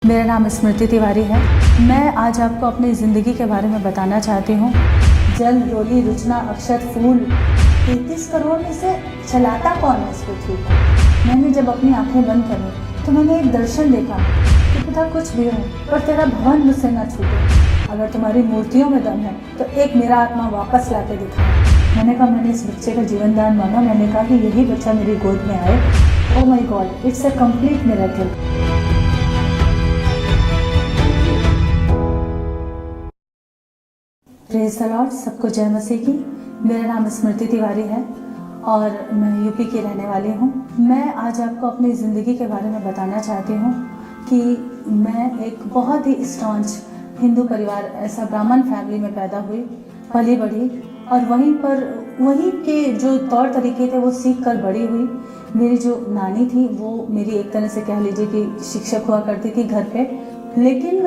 मेरा नाम स्मृति तिवारी है। मैं आज आपको अपनी ज़िंदगी के बारे में बताना चाहती हूँ। जल, रोली, रुचना, अक्षत, फूल, 33 करोड़ में से चलाता कौन है इस पृथ्वी को? मैंने जब अपनी आंखें बंद करी तो मैंने एक दर्शन देखा कि पिता कुछ भी हो पर तेरा भवन मुझसे न छूटे। अगर तुम्हारी मूर्तियों में दम है तो एक मेरा आत्मा वापस ला के दिखा। मैंने कहा, मैंने इस बच्चे का जीवन दान मांगा। मैंने कहा कि यही बच्चा मेरी गोद में आए। Oh my God, it's a complete miracle. Praise the Lord, सबको जय मसीह की। मेरा नाम स्मृति तिवारी है और मैं यूपी की रहने वाली हूँ। मैं आज आपको अपनी ज़िंदगी के बारे में बताना चाहती हूँ कि मैं एक बहुत ही स्टॉन्च हिंदू परिवार, ऐसा ब्राह्मण फैमिली में पैदा हुई, पली बढ़ी और वहीं के जो तौर तरीके थे वो सीख कर बड़ी हुई। मेरी जो नानी थी वो मेरी एक तरह से कह लीजिए कि शिक्षक हुआ करती थी घर पे। लेकिन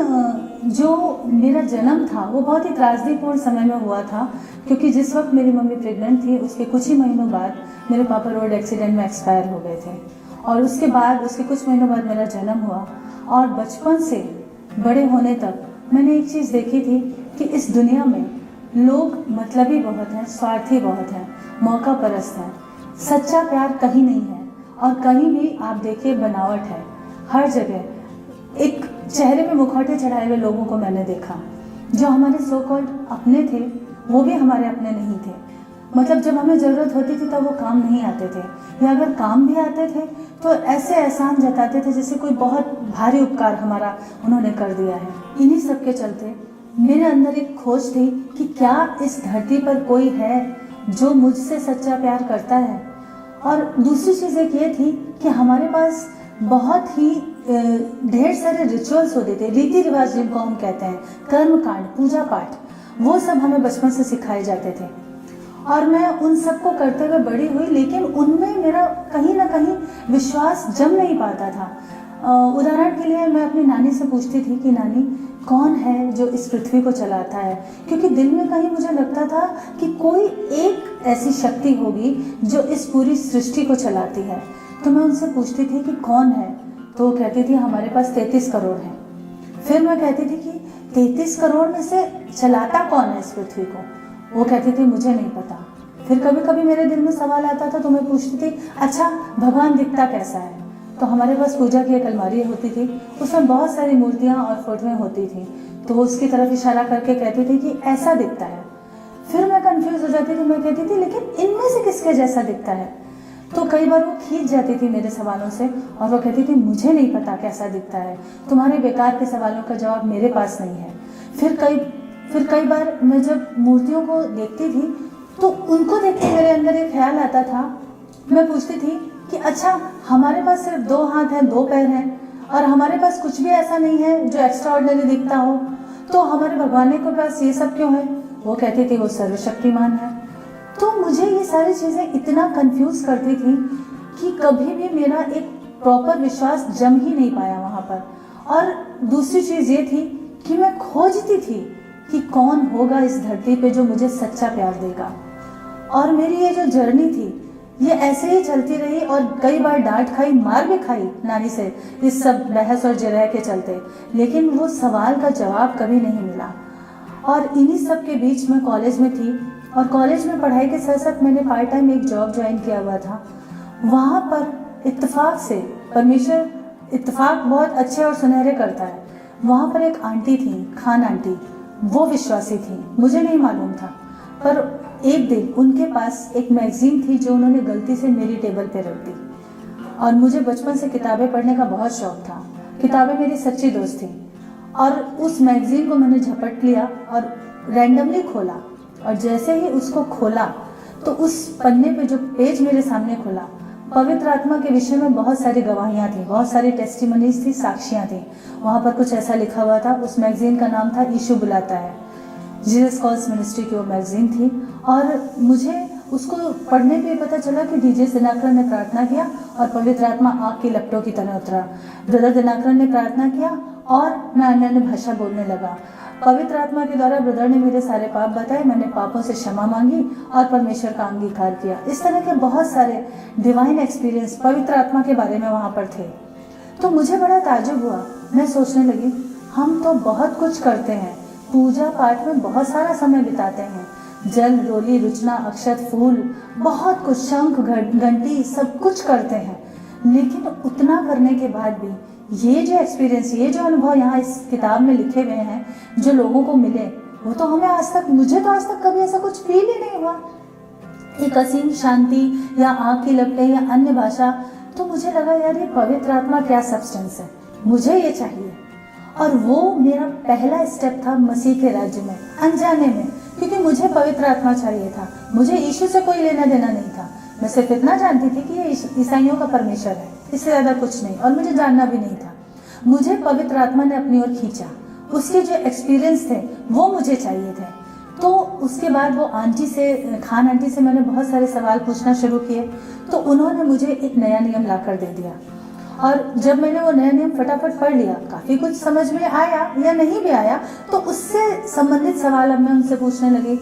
जो मेरा जन्म था वो बहुत ही त्रासदीपूर्ण समय में हुआ था, क्योंकि जिस वक्त मेरी मम्मी प्रेग्नेंट थी उसके कुछ ही महीनों बाद मेरे पापा रोड एक्सीडेंट में एक्सपायर हो गए थे और उसके कुछ महीनों बाद मेरा जन्म हुआ। और बचपन से बड़े होने तक मैंने एक चीज़ देखी थी कि इस दुनिया में लोग मतलबी बहुत हैं, स्वार्थी बहुत हैं, मौका परस्त हैं। सच्चा प्यार कहीं नहीं है और कहीं भी आप देखिए बनावट है। हर जगह एक चेहरे पे मुखौटे चढ़ाए हुए लोगों को मैंने देखा। जो हमारे सो कॉल्ड अपने थे वो भी हमारे अपने नहीं थे। मतलब जब हमें ज़रूरत होती थी तब वो काम नहीं आते थे, या अगर काम भी आते थे तो ऐसे एहसान जताते थे जैसे कोई बहुत भारी उपकार हमारा उन्होंने कर दिया है। इन्हीं सब के चलते मेरे अंदर एक खोज थी कि क्या इस धरती पर कोई है जो मुझसे सच्चा प्यार करता है। और दूसरी चीज़ एक ये थी कि हमारे पास बहुत ही ढेर सारे रिचुअल्स होते थे, रीति रिवाज जिनको हम कहते हैं, कर्म कांड, पूजा पाठ, वो सब हमें बचपन से सिखाए जाते थे और मैं उन सबको करते हुए बड़ी हुई। लेकिन उनमें मेरा कहीं ना कहीं विश्वास जम नहीं पाता था। उदाहरण के लिए मैं अपनी नानी से पूछती थी कि नानी, कौन है जो इस पृथ्वी को चलाता है? क्योंकि दिल में कहीं मुझे लगता था कि कोई एक ऐसी शक्ति होगी जो इस पूरी सृष्टि को चलाती है। तो मैं उनसे पूछती थी कि कौन है, तो वो कहती थी हमारे पास 33 करोड़ हैं। फिर मैं कहती थी कि 33 करोड़ में से चलाता कौन है इस पृथ्वी को? वो कहती थी मुझे नहीं पता। फिर कभी कभी मेरे दिल में सवाल आता था तो मैं पूछती थी, अच्छा भगवान दिखता कैसा है? तो हमारे पास पूजा की एक अलमारी होती थी, उसमें बहुत सारी मूर्तियाँ और फोटोएं होती थी, तो वो उसकी तरफ इशारा करके कहती थी कि ऐसा दिखता है। फिर मैं कंफ्यूज हो जाती थी, मैं कहती थी लेकिन इनमें से किसके जैसा दिखता है? तो कई बार वो खींच जाती थी मेरे सवालों से और वो कहती थी मुझे नहीं पता कैसा दिखता है, तुम्हारे बेकार के सवालों का जवाब मेरे पास नहीं है। फिर कई बार मैं जब मूर्तियों को देखती थी तो उनको देख के मेरे अंदर एक ख्याल आता था। मैं पूछती थी कि अच्छा हमारे पास सिर्फ 2 हाथ हैं, 2 पैर हैं और हमारे पास कुछ भी ऐसा नहीं है जो एक्स्ट्रा ऑर्डिनरी दिखता हो, तो हमारे भगवान के पास ये सब क्यों है? वो कहती थी वो सर्वशक्तिमान है। तो मुझे ये सारी चीज़ें इतना कंफ्यूज करती थी कि कभी भी मेरा एक प्रॉपर विश्वास जम ही नहीं पाया वहाँ पर। और दूसरी चीज़ ये थी कि मैं खोजती थी कि कौन होगा इस धरती पे जो मुझे सच्चा प्यार देगा। और मेरी ये जो जर्नी थी ये ऐसे ही चलती रही और कई बार डांट खाई, मार भी खाई नानी से इस सब बहस और जरह के चलते, लेकिन वो सवाल का जवाब कभी नहीं मिला। और इन्हीं सब के बीच में कॉलेज में थी और कॉलेज में पढ़ाई के साथ साथ मैंने पार्ट टाइम एक जॉब ज्वाइन किया हुआ था। वहाँ पर इत्तेफाक से, परमेश्वर इत्तेफाक बहुत अच्छे और सुनहरे करता है, वहाँ पर एक आंटी थी, खान आंटी, वो विश्वासी थी, मुझे नहीं मालूम था। पर एक दिन उनके पास एक मैगजीन थी जो उन्होंने गलती से मेरी टेबल पे रख दी। और मुझे बचपन से किताबें पढ़ने का बहुत शौक था, किताबें मेरी सच्ची दोस्त थी। और उस मैगजीन को मैंने झपट लिया और रैंडमली खोला और जैसे ही उसको खोला तो उस पन्ने पे जो पेज मेरे सामने खुला, पवित्र आत्मा के विषय में बहुत सारी गवाहियाँ थी, बहुत सारी टेस्टिमनीज थी, साक्षियाँ थी। वहाँ पर कुछ ऐसा लिखा हुआ था। उस मैगजीन का नाम था यीशु बुलाता है, जीसस कॉल्स मिनिस्ट्री की वो मैगजीन थी। और मुझे उसको पढ़ने पे पता चला कि डीजे दिनाकर ने प्रार्थना किया और पवित्र आत्मा आग की लपटों की तरह उतरा। ब्रदर दिनाकर ने प्रार्थना किया और मैं अन्य भाषा बोलने लगा। पवित्र आत्मा के द्वारा ब्रदर ने मेरे सारे पाप बताए, मैंने पापों से क्षमा मांगी और परमेश्वर का अंगीकार किया। इस तरह के बहुत सारे डिवाइन एक्सपीरियंस पवित्र आत्मा के बारे में वहाँ पर थे। तो मुझे बड़ा ताज्जुब हुआ मैं सोचने लगी, हम तो बहुत कुछ करते हैं, पूजा पाठ में बहुत सारा समय बिताते हैं, जल रोली रुचना अक्षत फूल बहुत कुछ, शंख घंटी सब कुछ करते हैं, लेकिन उतना करने के बाद भी ये जो एक्सपीरियंस, ये जो अनुभव यहाँ इस किताब में लिखे हुए हैं जो लोगों को मिले, वो तो हमें आज तक, मुझे तो आज तक कभी ऐसा कुछ फील ही नहीं हुआ। एक असीम शांति या आँख की लपटें या अन्य भाषा, तो मुझे लगा यार ये पवित्र आत्मा क्या सब्सटेंस है, मुझे ये चाहिए। और वो मेरा पहला स्टेप था मसीह के राज्य में, अनजाने में, क्योंकि मुझे पवित्र आत्मा चाहिए था। मुझे यीशु से कोई लेना देना नहीं था, मैं सिर्फ इतना जानती थी कि ये ईसाइयों का परमेश्वर है, इससे ज़्यादा कुछ नहीं, और मुझे जानना भी नहीं था। मुझे पवित्र आत्मा ने अपनी ओर खींचा, उसके जो एक्सपीरियंस थे वो मुझे चाहिए थे। तो उसके बाद वो आंटी से, खान आंटी से मैंने बहुत सारे सवाल पूछना शुरू किए, तो उन्होंने मुझे एक नया नियम ला कर दे दिया। और जब मैंने वो नया नियम फटाफट पढ़ लिया, काफ़ी कुछ समझ में आया या नहीं भी आया, तो उससे संबंधित सवाल अब मैं उनसे पूछने लगी।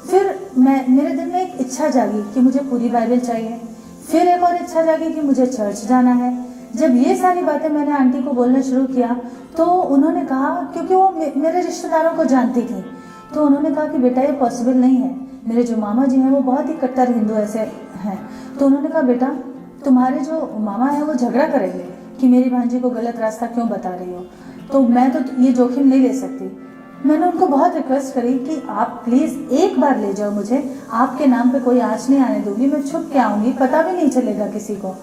फिर मेरे दिल में एक इच्छा जागी कि मुझे पूरी बाइबल चाहिए। फिर एक और इच्छा जागी कि मुझे चर्च जाना है। जब ये सारी बातें मैंने आंटी को बोलना शुरू किया, तो उन्होंने कहा, क्योंकि वो मेरे रिश्तेदारों को जानती थी, तो उन्होंने कहा कि बेटा ये पॉसिबल नहीं है। मेरे जो मामा जी हैं वो बहुत ही कट्टर हिंदू ऐसे हैं, तो उन्होंने कहा बेटा तुम्हारे जो मामा है वो झगड़ा करेंगे कि मेरी भांजी को गलत रास्ता क्यों बता रही हो, तो मैं तो ये जोखिम नहीं ले सकती। मैंने उनको बहुत रिक्वेस्ट करी कि आप प्लीज़ एक बार ले जाओ मुझे, आपके नाम पे कोई आँच नहीं आने दूंगी, मैं छुप के आऊँगी, पता भी नहीं चलेगा किसी को।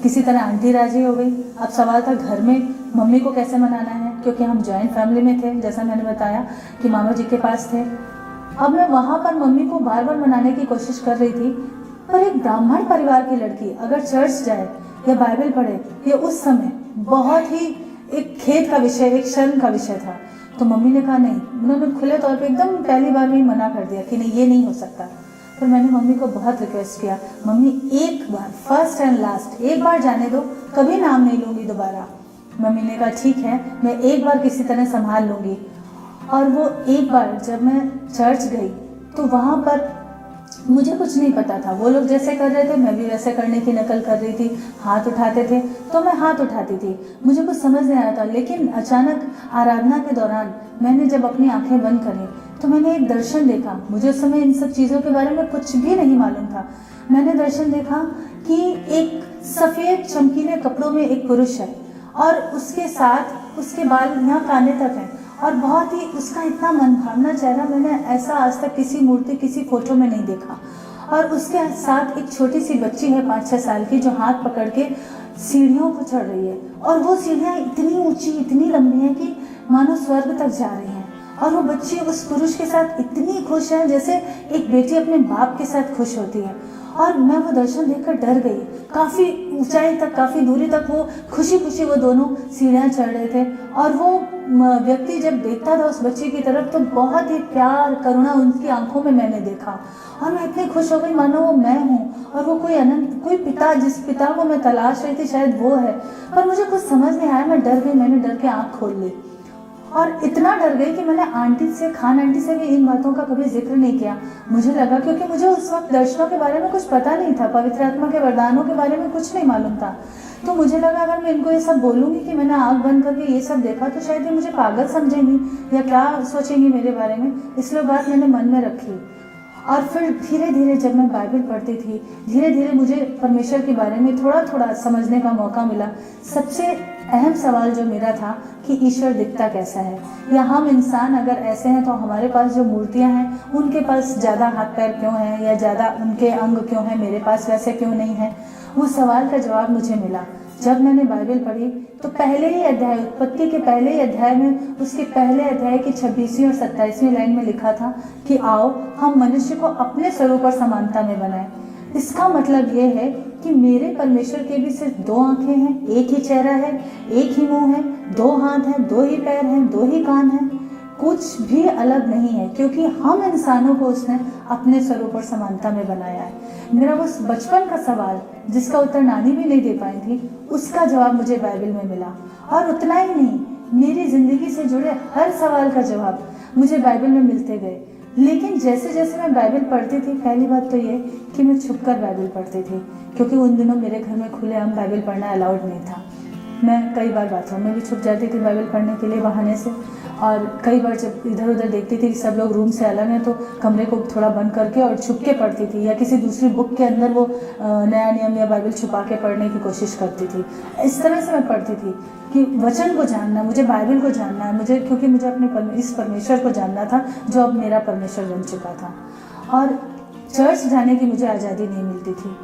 किसी तरह आंटी राजी हो गई। अब सवाल था घर में मम्मी को कैसे मनाना है, क्योंकि हम जॉइंट फैमिली में थे, जैसा मैंने बताया कि मामा जी के पास थे। अब मैं वहाँ पर मम्मी को बार बार मनाने की कोशिश कर रही थी, पर एक ब्राह्मण परिवार की लड़की अगर चर्च जाए या बाइबल पढ़े, ये उस समय बहुत ही एक खेद का विषय, एक शर्म का विषय था। तो मम्मी ने कहा नहीं, उन्होंने खुले तौर पे एकदम पहली बार में ही मना कर दिया कि नहीं ये नहीं हो सकता। फिर मैंने मम्मी को बहुत रिक्वेस्ट किया, मम्मी एक बार, फर्स्ट एंड लास्ट, एक बार जाने दो, कभी नाम नहीं लूँगी दोबारा। मम्मी ने कहा ठीक है, मैं एक बार किसी तरह संभाल लूँगी। और वो एक बार जब मैं चर्च गई तो वहाँ पर मुझे कुछ नहीं पता था, वो लोग जैसे कर रहे थे मैं भी वैसे करने की नकल कर रही थी। हाथ उठाते थे तो मैं हाथ उठाती थी, मुझे कुछ समझ नहीं आया था। लेकिन अचानक आराधना के दौरान मैंने जब अपनी आंखें बंद करी तो मैंने एक दर्शन देखा। मुझे उस समय इन सब चीज़ों के बारे में कुछ भी नहीं मालूम था। मैंने दर्शन देखा कि एक सफ़ेद चमकीले कपड़ों में एक पुरुष है और उसके साथ उसके बाल यहाँ काने तक हैं और बहुत ही उसका इतना मनभावना चेहरा मैंने ऐसा आज तक किसी मूर्ति, किसी फोटो में नहीं देखा। और उसके साथ एक छोटी सी बच्ची है 5-6 साल की, जो हाथ पकड़ के सीढ़ियों पर चढ़ रही है। और वो सीढ़ियाँ इतनी ऊंची, इतनी लंबी हैं कि मानो स्वर्ग तक जा रही हैं। और वो बच्ची उस पुरुष के साथ इतनी खुश है जैसे एक बेटी अपने बाप के साथ खुश होती है। और मैं वो दर्शन देखकर डर गई। काफ़ी ऊंचाई तक, काफ़ी दूरी तक वो खुशी खुशी वो दोनों सीढ़ियाँ चढ़ रहे थे। और वो व्यक्ति जब देखता था उस बच्ची की तरफ तो बहुत ही प्यार, करुणा उनकी आंखों में मैंने देखा। और मैं इतनी खुश हो गई मानो वो मैं हूँ और वो कोई अनंत, कोई पिता, जिस पिता को मैं तलाश रही थी शायद वो है। पर मुझे कुछ समझ नहीं आया, मैं डर गई। मैंने डर के आँख खोल ली और इतना डर गई कि मैंने आंटी से, खान आंटी से भी इन बातों का कभी जिक्र नहीं किया। मुझे लगा, क्योंकि मुझे उस वक्त दर्शनों के बारे में कुछ पता नहीं था, पवित्र आत्मा के वरदानों के बारे में कुछ नहीं मालूम था। तो मुझे लगा अगर मैं इनको ये सब बोलूँगी कि मैंने आँख बंद करके ये सब देखा तो शायद ये मुझे पागल समझेंगी या क्या सोचेंगी मेरे बारे में। इसलिए बात मैंने मन में रखी। और फिर धीरे धीरे जब मैं बाइबल पढ़ती थी, धीरे धीरे मुझे परमेश्वर के बारे में थोड़ा थोड़ा समझने का मौका मिला। सबसे अहम सवाल जो मेरा था कि ईश्वर दिखता कैसा है, या हम इंसान अगर ऐसे हैं तो हमारे पास जो मूर्तियां हैं उनके पास ज़्यादा हाथ पैर क्यों हैं, या ज़्यादा उनके अंग क्यों हैं, मेरे पास वैसे क्यों नहीं है। वो सवाल का जवाब मुझे मिला जब मैंने बाइबल पढ़ी। तो पहले ही अध्याय, उत्पत्ति के पहले ही अध्याय में, उसके पहले अध्याय की 26वीं और 27वीं लाइन में लिखा था कि आओ हम मनुष्य को अपने स्वरूप और समानता में बनाएं। इसका मतलब ये है कि मेरे परमेश्वर के भी सिर्फ 2 आंखें हैं, एक ही चेहरा है, एक ही मुंह है, 2 हाथ हैं, 2 ही पैर हैं, 2 ही कान हैं, कुछ भी अलग नहीं है, क्योंकि हम इंसानों को उसने अपने स्वरूप और समानता में बनाया है। मेरा वो बचपन का सवाल जिसका उत्तर नानी भी नहीं दे पाई थी, उसका जवाब मुझे बाइबल में मिला। और उतना ही नहीं, मेरी जिंदगी से जुड़े हर सवाल का जवाब मुझे बाइबल में मिलते गए। लेकिन जैसे जैसे मैं बाइबल पढ़ती थी, पहली बात तो ये कि मैं छुपकर बाइबल पढ़ती थी, क्योंकि उन दिनों मेरे घर में खुलेआम बाइबल पढ़ना अलाउड नहीं था। मैं कई बार बाथरूम में भी छुप जाती थी बाइबल पढ़ने के लिए बहाने से। और कई बार जब इधर उधर देखती थी कि सब लोग रूम से अलग हैं तो कमरे को थोड़ा बंद करके और छुप के पढ़ती थी, या किसी दूसरी बुक के अंदर वो नया नियम या बाइबल छुपा के पढ़ने की कोशिश करती थी। इस तरह से मैं पढ़ती थी कि वचन को जानना, मुझे बाइबल को जानना है, मुझे क्योंकि मुझे अपने इस परमेश्वर को जानना था जो अब मेरा परमेश्वर बन चुका था। और चर्च जाने की मुझे आज़ादी नहीं मिलती थी।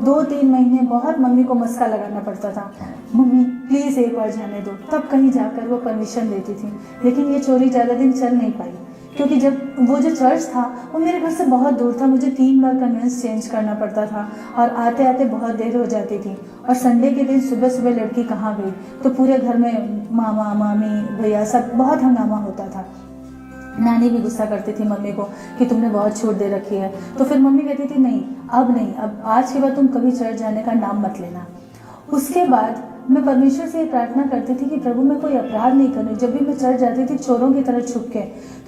2-3 महीने बहुत मम्मी को मस्का लगाना पड़ता था, मम्मी प्लीज़ एक और जाने दो, तब कहीं जाकर वो परमिशन देती थी। लेकिन ये चोरी ज़्यादा दिन चल नहीं पाई, क्योंकि जब वो जो चर्च था वो मेरे घर से बहुत दूर था, मुझे 3 बार कन्वेंस चेंज करना पड़ता था और आते आते बहुत देर हो जाती थी। और संडे के दिन सुबह सुबह लड़की कहाँ गई तो पूरे घर में मामा मामी भैया सब बहुत हंगामा होता था। नानी भी गुस्सा करती थी मम्मी को कि तुमने बहुत छूट दे रखी है। तो फिर मम्मी कहती थी नहीं, अब आज के बाद तुम कभी चर्च जाने का नाम मत लेना। उसके बाद मैं परमेश्वर से ये प्रार्थना करती थी कि प्रभु मैं कोई अपराध नहीं करूँ। जब भी मैं चर्च जाती थी चोरों की तरह छुप के,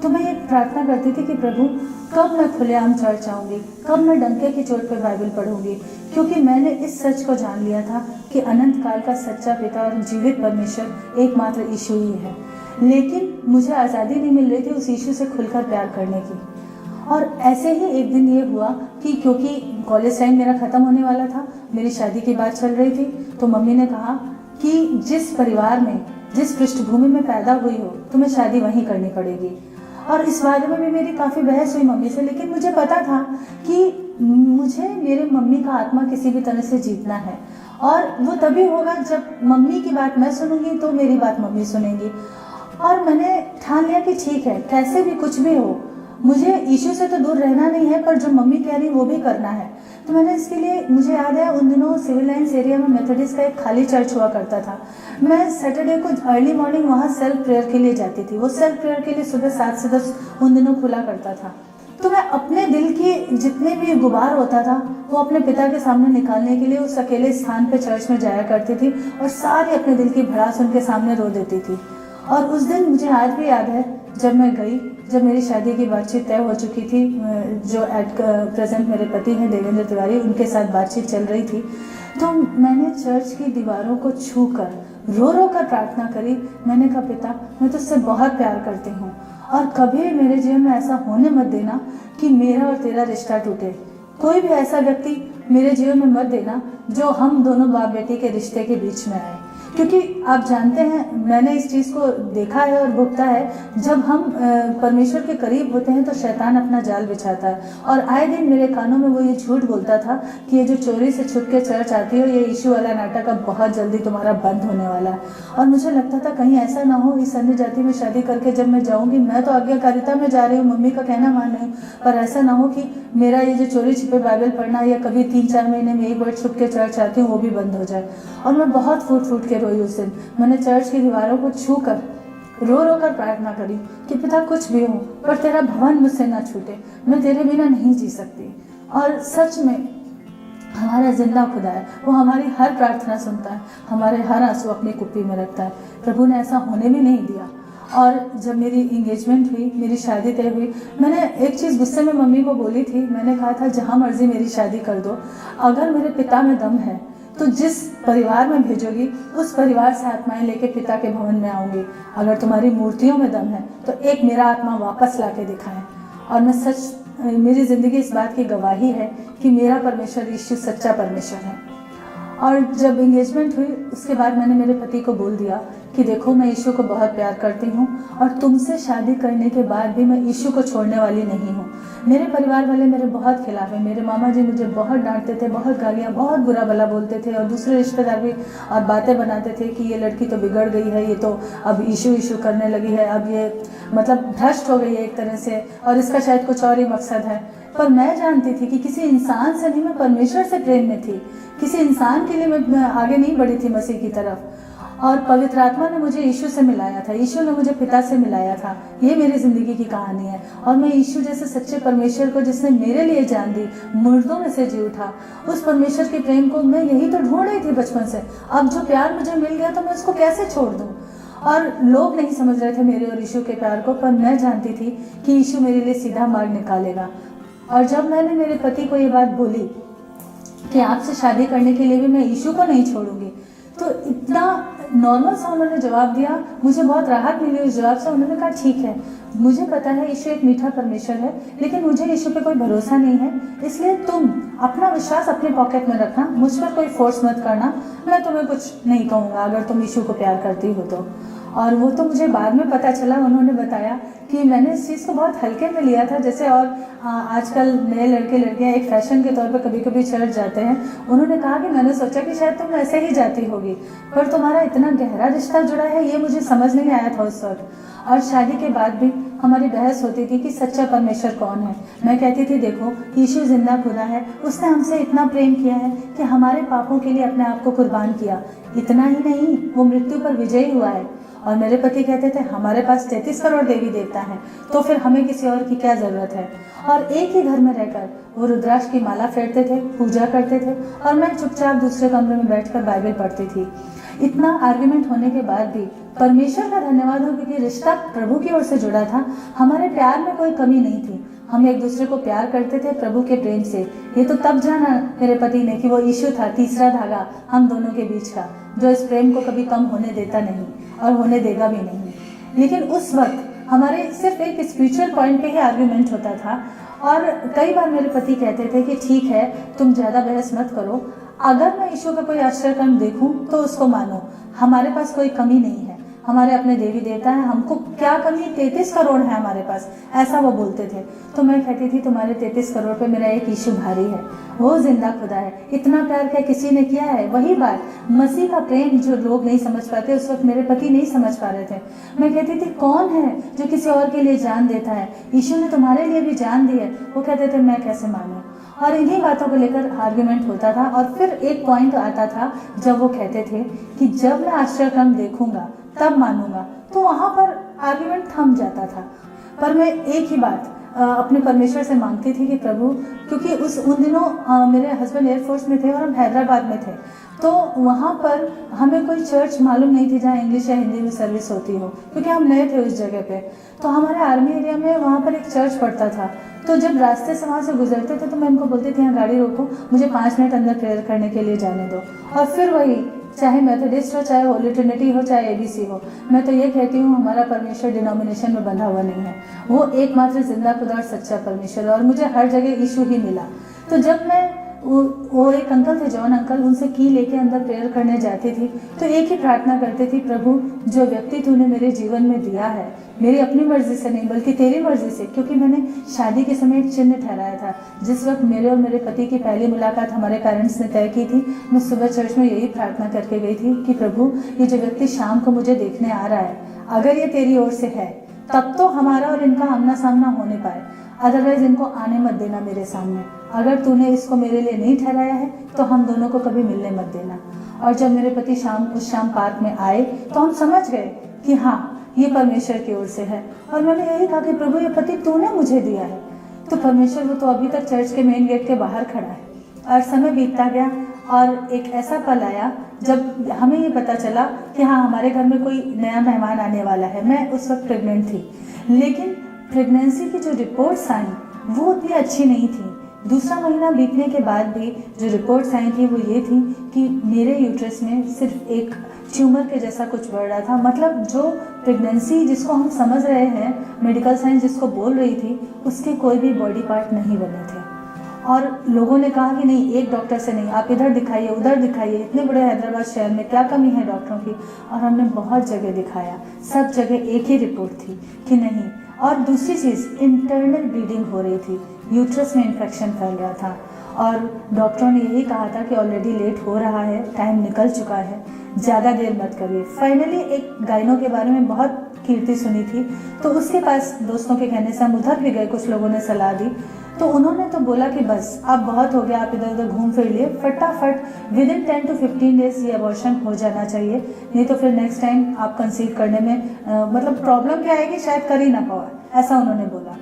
तो मैं ये प्रार्थना करती थी कि प्रभु कब मैं खुलेआम चर्च आऊँगी, कब मैं डंके की चोट पर बाइबल पढ़ूंगी, क्योंकि मैंने इस सच को जान लिया था कि अनंत काल का सच्चा पिता और जीवित परमेश्वर एकमात्र यीशु ही है। लेकिन मुझे आज़ादी नहीं मिल रही थी उस यीशु से खुलकर प्यार करने की। और ऐसे ही एक दिन ये हुआ कि क्योंकि कॉलेज टाइम मेरा ख़त्म होने वाला था, मेरी शादी की बात चल रही थी, तो मम्मी ने कहा कि जिस परिवार में, जिस पृष्ठभूमि में पैदा हुई हो तुम्हें शादी वहीं करनी पड़ेगी। और इस बारे में भी मेरी काफ़ी बहस हुई मम्मी से, लेकिन मुझे पता था कि मुझे मेरे मम्मी का आत्मा किसी भी तरह से जीतना है, और वो तभी होगा जब मम्मी की बात मैं सुनूंगी तो मेरी बात मम्मी सुनेंगी। और मैंने ठान लिया कि ठीक है, कैसे भी कुछ भी हो, मुझे यीशु से तो दूर रहना नहीं है, पर जो मम्मी कह रही वो भी करना है। तो मैंने इसके लिए, मुझे याद है उन दिनों सिविल लाइन्स एरिया में मेथोडिस्ट का एक खाली चर्च हुआ करता था। मैं सैटरडे को अर्ली मॉर्निंग वहाँ सेल्फ प्रेयर के लिए जाती थी। वो सेल्फ प्रेयर के लिए सुबह 7 से 10 उन दिनों खुला करता था। तो मैं अपने दिल की जितने भी गुबार होता था वो अपने पिता के सामने निकालने के लिए उस अकेले स्थान पे चर्च में जाया करती थी और सारी अपने दिल की भड़ास उनके सामने रो देती थी। और उस दिन मुझे आज भी याद है जब मैं गई, जब मेरी शादी की बातचीत तय हो चुकी थी, जो एट प्रेजेंट मेरे पति हैं देवेंद्र तिवारी, उनके साथ बातचीत चल रही थी, तो मैंने चर्च की दीवारों को छू कर रो रो कर प्रार्थना करी। मैंने कहा पिता मैं तुझसे बहुत प्यार करती हूँ और कभी मेरे जीवन में ऐसा होने मत देना कि मेरा और तेरा रिश्ता टूटे। कोई भी ऐसा व्यक्ति मेरे जीवन में मत देना जो हम दोनों बाप बेटी के रिश्ते के बीच में आए, क्योंकि आप जानते हैं मैंने इस चीज़ को देखा है और भुगता है। जब हम परमेश्वर के करीब होते हैं तो शैतान अपना जाल बिछाता है, और आए दिन मेरे कानों में वो ये झूठ बोलता था कि ये जो चोरी से छुप के चर्च आती हो, ये यीशु वाला नाटक अब बहुत जल्दी तुम्हारा बंद होने वाला है। और मुझे लगता था कहीं ऐसा ना हो इस अन्य जाति में शादी करके जब मैं जाऊँगी, मैं तो आज्ञाकारिता में जा रही हूँ, मम्मी का कहना मान रही हूँ, पर ऐसा ना हो कि मेरा ये जो चोरी छिपे बाइबल पढ़ना या कभी 3-4 महीने में एक बार छुप के चर्च आती हूँ वो भी बंद हो जाए। और मैं बहुत फूट फूट के रोई उस दिन। मैंने चर्च की दीवारों को छू कर रो रो कर प्रार्थना करी कि पिता कुछ भी हो पर तेरा भवन मुझसे ना छूटे, मैं तेरे बिना नहीं जी सकती। और सच में हमारा जिंदा खुदा है, वो हमारी हर प्रार्थना सुनता है, हमारे हर आंसू अपनी कुप्पी में रखता है। प्रभु ने ऐसा होने भी नहीं दिया। और जब मेरी इंगेजमेंट हुई, मेरी शादी तय हुई, मैंने एक चीज़ गुस्से में मम्मी को बोली थी। मैंने कहा था जहाँ मर्जी मेरी शादी कर दो, अगर मेरे पिता में दम है तो जिस परिवार में भेजोगी उस परिवार से आत्माएं लेके पिता के भवन में आऊँगी। अगर तुम्हारी मूर्तियों में दम है तो एक मेरा आत्मा वापस ला के दिखाएं। और मैं सच, मेरी ज़िंदगी इस बात की गवाही है कि मेरा परमेश्वर यीशु सच्चा परमेश्वर है। और जब इंगेजमेंट हुई उसके बाद मैंने मेरे पति को बोल दिया कि देखो मैं यीशु को बहुत प्यार करती हूँ और तुमसे शादी करने के बाद भी मैं यीशु को छोड़ने वाली नहीं हूँ। मेरे परिवार वाले मेरे बहुत खिलाफ हैं। मेरे मामा जी मुझे बहुत डांटते थे, बहुत गालियाँ, बहुत बुरा भला बोलते थे, और दूसरे रिश्तेदार भी और बातें बनाते थे कि ये लड़की तो बिगड़ गई है, ये तो अब यीशु करने लगी है, अब ये मतलब भ्रष्ट हो गई है एक तरह से, और इसका शायद कुछ और ही मकसद है। पर मैं जानती थी कि किसी इंसान से नहीं, मैं परमेश्वर से प्रेम में थी। किसी इंसान के लिए मैं आगे नहीं बढ़ी थी मसीह की तरफ। और पवित्र आत्मा ने मुझे यीशु से मिलाया था, यीशु ने मुझे पिता से मिलाया था। ये मेरी ज़िंदगी की कहानी है। और मैं यीशु जैसे सच्चे परमेश्वर को, जिसने मेरे लिए जान दी, मुर्दों में से जी उठा, उस परमेश्वर के प्रेम को मैं यही तो ढूंढ रही थी बचपन से। अब जो प्यार मुझे मिल गया तो मैं उसको कैसे छोड़ दूँ। और लोग नहीं समझ रहे थे मेरे और यीशु के प्यार को, पर मैं जानती थी कि यीशु मेरे लिए सीधा मार्ग निकालेगा। और जब मैंने मेरे पति को ये बात बोली कि आपसे शादी करने के लिए भी मैं यीशु को नहीं छोड़ूंगी, तो इतना नॉर्मल सा उन्होंने जवाब दिया। मुझे बहुत राहत मिली उस जवाब से। उन्होंने कहा ठीक है, मुझे पता है यीशु एक मीठा परमेश्वर है, लेकिन मुझे यीशु पे कोई भरोसा नहीं है, इसलिए तुम अपना विश्वास अपने पॉकेट में रखना, मुझ पर कोई फोर्स मत करना, मैं तुम्हें कुछ नहीं कहूँगा अगर तुम यीशु को प्यार करती हो तो। और वो तो मुझे बाद में पता चला, उन्होंने बताया कि मैंने इस चीज़ को बहुत हल्के में लिया था। जैसे और आजकल नए लड़के लड़कियां एक फैशन के तौर पर कभी कभी चर्च जाते हैं। उन्होंने कहा कि मैंने सोचा कि शायद तुम ऐसे ही जाती होगी, पर तुम्हारा इतना गहरा रिश्ता जुड़ा है ये मुझे समझ नहीं आया था उस वक्त। और शादी के बाद भी हमारी बहस होती थी कि सच्चा परमेश्वर कौन है। मैं कहती थी देखो, यीशु जिंदा खुदा है, उसने हमसे इतना प्रेम किया है कि हमारे पापों के लिए अपने आप को कुर्बान किया। इतना ही नहीं, वो मृत्यु पर विजयी हुआ है। और मेरे पति कहते थे हमारे पास 33 करोड़ देवी देवता हैं, तो फिर हमें किसी और की क्या जरूरत है। और एक ही घर में रहकर वो रुद्राक्ष की माला फेरते थे, पूजा करते थे, और मैं चुपचाप दूसरे कमरे में बैठकर बाइबल पढ़ती थी। इतना आर्ग्यूमेंट होने के बाद भी परमेश्वर का धन्यवाद हो, क्योंकि रिश्ता प्रभु की ओर से जुड़ा था। हमारे प्यार में कोई कमी नहीं थी, हम एक दूसरे को प्यार करते थे प्रभु के प्रेम से। ये तो तब जाना मेरे पति ने कि वो यीशु था, तीसरा धागा हम दोनों के बीच का, जो इस प्रेम को कभी कम होने देता नहीं और होने देगा भी नहीं। लेकिन उस वक्त हमारे सिर्फ एक स्पिरिचुअल पॉइंट पे ही आर्ग्यूमेंट होता था। और कई बार मेरे पति कहते थे कि ठीक है, तुम ज़्यादा बहस मत करो, अगर मैं यीशु का कोई आश्चर्यकर्म देखूं तो उसको मानो, हमारे पास कोई कमी नहीं है, हमारे अपने देवी देवता है, हमको क्या कमी, 33 करोड़ है हमारे पास, ऐसा वो बोलते थे। तो मैं कहती थी तुम्हारे 33 करोड़ पे मेरा एक यीशु भारी है, वो जिंदा खुदा है, इतना प्यार क्या किसी ने किया है। वही बात, मसीह का प्रेम जो लोग नहीं समझ पाते, उस वक्त मेरे पति नहीं समझ पा रहे थे। मैं कहती थी कौन है जो किसी और के लिए जान देता है, यीशु ने तुम्हारे लिए भी जान दी है। वो कहते थे मैं कैसे मानूं। और इन्हीं बातों को लेकर आर्ग्यूमेंट होता था। और फिर एक पॉइंट आता था जब वो कहते थे कि जब मैं आश्चर्यकर्म देखूंगा तब मानूंगा, तो वहां पर आर्ग्यूमेंट थम जाता था। पर मैं एक ही बात अपने परमेश्वर से मांगती थी कि प्रभु, क्योंकि उन दिनों मेरे हस्बैंड एयरफोर्स में थे और हम हैदराबाद में थे, तो वहाँ पर हमें कोई चर्च मालूम नहीं थी जहाँ इंग्लिश या हिंदी में सर्विस होती हो, क्योंकि हम नए थे उस जगह पे। तो हमारे आर्मी एरिया में वहाँ पर एक चर्च पड़ता था। तो जब रास्ते से वहाँ से गुजरते थे तो मैं उनको बोलती थी यहाँ गाड़ी रोको, मुझे 5 मिनट अंदर प्रेयर करने के लिए जाने दो। और फिर वही, चाहे मेथोडिस्ट हो, चाहे होली ट्रिनिटी हो, चाहे एबीसी हो, मैं तो ये कहती हूँ हमारा परमेश्वर डिनोमिनेशन में बंधा हुआ नहीं है, वो एकमात्र जिंदा खुदा और सच्चा परमेश्वर है। और मुझे हर जगह यीशु ही मिला। तो जब मैं वो एक अंकल थे, जॉन अंकल, उनसे की लेके अंदर प्रेयर करने जाती थी, तो एक ही प्रार्थना करती थी, प्रभु जो व्यक्ति तूने मेरे जीवन में दिया है, मेरी अपनी मर्जी से नहीं बल्कि तेरी मर्जी से, क्योंकि मैंने शादी के समय एक चिन्ह ठहराया था। जिस वक्त मेरे और मेरे पति की पहली मुलाकात हमारे पेरेंट्स ने तय की थी, मैं सुबह चर्च में यही प्रार्थना करके गई थी कि प्रभु ये जो व्यक्ति शाम को मुझे देखने आ रहा है, अगर ये तेरी ओर से है तब तो हमारा और इनका आमना सामना होने पाए, अदरवाइज इनको आने मत देना मेरे सामने। अगर तूने इसको मेरे लिए नहीं ठहराया है तो हम दोनों को कभी मिलने मत देना। और जब मेरे पति उस शाम पार्क में आए तो हम समझ गए कि हाँ, ये परमेश्वर की ओर से है। और मैंने यही कहा कि प्रभु ये पति तूने मुझे दिया है। तो परमेश्वर वो तो अभी तक चर्च के मेन गेट के बाहर खड़ा है। और समय बीतता गया और एक ऐसा पल आया जब हमें ये पता चला कि हाँ, हमारे घर में कोई नया मेहमान आने वाला है। मैं उस वक्त प्रेग्नेंट थी, लेकिन प्रेगनेंसी की जो रिपोर्ट्स आई वो उतनी अच्छी नहीं थी। दूसरा महीना बीतने के बाद भी जो रिपोर्ट्स आई थी वो ये थी कि मेरे यूट्रस में सिर्फ एक ट्यूमर के जैसा कुछ बढ़ रहा था। मतलब जो प्रेगनेंसी जिसको हम समझ रहे हैं, मेडिकल साइंस जिसको बोल रही थी, उसके कोई भी बॉडी पार्ट नहीं बने थे। और लोगों ने कहा कि नहीं, एक डॉक्टर से नहीं, आप इधर दिखाइए, उधर दिखाइए, इतने बड़े हैदराबाद शहर में क्या कमी है डॉक्टरों की। और हमने बहुत जगह दिखाया, सब जगह एक ही रिपोर्ट थी कि नहीं। और दूसरी चीज़, इंटरनल ब्लीडिंग हो रही थी, यूट्रस में इन्फेक्शन फैल रहा था। और डॉक्टरों ने यही कहा था कि ऑलरेडी लेट हो रहा है, टाइम निकल चुका है, ज़्यादा देर मत करिए। फाइनली एक गायनो के बारे में बहुत कीर्ति सुनी थी, तो उसके पास दोस्तों के कहने से हम उधर भी गए, कुछ लोगों ने सलाह दी। तो उन्होंने तो बोला कि बस अब बहुत हो गया, आप इधर उधर घूम फिर लिए, फटाफट विदिन 10 to 15 डेज ये अबॉर्शन हो जाना चाहिए, नहीं तो फिर नेक्स्ट टाइम आप कंसीव करने में मतलब प्रॉब्लम क्या आएगी, शायद कर ही ना पाओ, ऐसा उन्होंने बोला।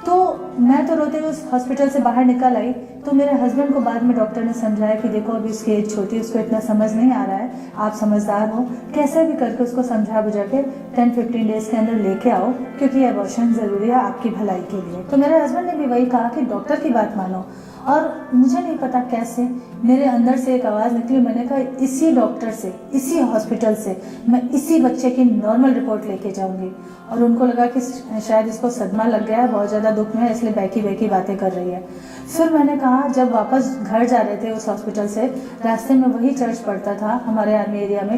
तो मैं तो रोते हुए उस हॉस्पिटल से बाहर निकल आई। तो मेरे हस्बैंड को बाद में डॉक्टर ने समझाया कि देखो अभी उसकी एज छोटी है, उसको इतना समझ नहीं आ रहा है, आप समझदार हो, कैसे भी करके उसको समझा बुझा के 10-15 डेज के अंदर लेके आओ, क्योंकि अबॉर्शन ज़रूरी है आपकी भलाई के लिए। तो मेरे हस्बैंड ने भी वही कहा कि डॉक्टर की बात मानो। और मुझे नहीं पता कैसे मेरे अंदर से एक आवाज़ निकली। मैंने कहा इसी डॉक्टर से, इसी हॉस्पिटल से मैं इसी बच्चे की नॉर्मल रिपोर्ट लेके जाऊंगी। और उनको लगा कि शायद इसको सदमा लग गया है, बहुत ज़्यादा दुख में है, इसलिए बैकी बातें कर रही है। फिर मैंने कहा, जब वापस घर जा रहे थे उस हॉस्पिटल से, रास्ते में वही चर्च पड़ता था हमारे आर्मी एरिया में,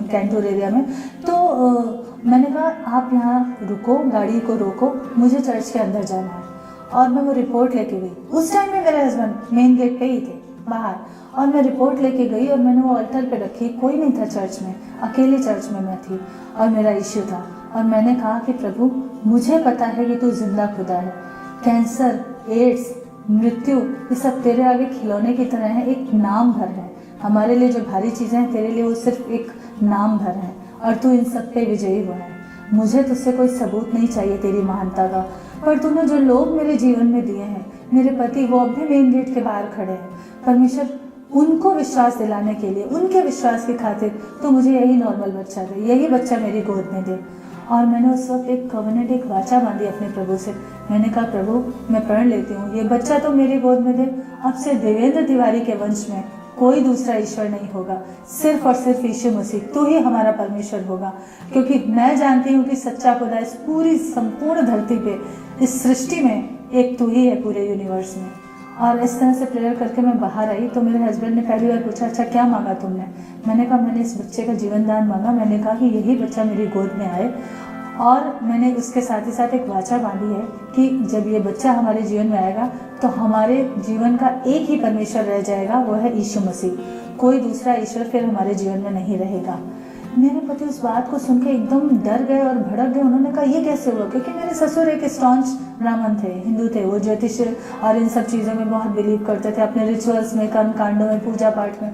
कैंटूर एरिया में। तो मैंने कहा आप यहाँ रुको, गाड़ी को रोको, मुझे चर्च के अंदर जाना है। और मैं वो रिपोर्ट लेके गई। उस टाइम में मेरे हस्बैंड मेन गेट पे ही थे बाहर, और मैं रिपोर्ट लेके गई और मैंने वो अल्टर पे रखी। कोई नहीं था चर्च में, अकेले चर्च में मैं थी और मेरा इश्यू था। और मैंने कहा कि प्रभु मुझे पता है कि तू जिंदा खुदा है, कैंसर, एड्स, मृत्यु ये सब तेरे आगे खिलौने की तरह है, एक नाम भर है। हमारे लिए जो भारी चीज़ें हैं तेरे लिए वो सिर्फ एक नाम भर है, और तू इन सब पे विजयी हुआ है। मुझे तुझसे कोई सबूत नहीं चाहिए तेरी महानता का, पर तूने जो लोग मेरे जीवन में दिए हैं, मेरे पति वो अब भी मेन गेट के बाहर खड़े हैं, परमेश्वर उनको विश्वास दिलाने के लिए, उनके विश्वास की खातिर तो मुझे यही नॉर्मल बच्चा दे, यही बच्चा मेरी गोद में दे। और मैंने उस वक्त एक कवनेंट, एक वाचा बांधी अपने प्रभु से। मैंने कहा प्रभु मैं प्रण लेती हूँ, ये बच्चा तो मेरी गोद में दे, अब से देवेंद्र तिवारी के वंश में कोई दूसरा ईश्वर नहीं होगा, सिर्फ और सिर्फ यीशु मसीह तू ही हमारा परमेश्वर होगा। क्योंकि मैं जानती हूँ कि सच्चा खुदा इस पूरी संपूर्ण धरती पे, इस सृष्टि में एक तू ही है पूरे यूनिवर्स में। और इस तरह से प्रेयर करके मैं बाहर आई तो मेरे हस्बैंड ने पहली बार पूछा, अच्छा क्या मांगा तुमने? मैंने कहा मैंने इस बच्चे का जीवन दान मांगा। मैंने कहा कि यही बच्चा मेरी गोद में आए, और मैंने उसके साथ ही साथ एक वाचा बांधी है कि जब ये बच्चा हमारे जीवन में आएगा तो हमारे जीवन का एक ही परमेश्वर रह जाएगा, वो है यीशु मसीह। कोई दूसरा ईश्वर फिर हमारे जीवन में नहीं रहेगा। मेरे पति उस बात को सुन के एकदम डर गए और भड़क गए। उन्होंने कहा ये कैसे हुआ? क्योंकि मेरे ससुर एक स्टॉन्च ब्राह्मण थे, हिंदू थे, वो ज्योतिष और इन सब चीज़ों में बहुत बिलीव करते थे, अपने रिचुअल्स में, कर्म कांडों में, पूजा पाठ में।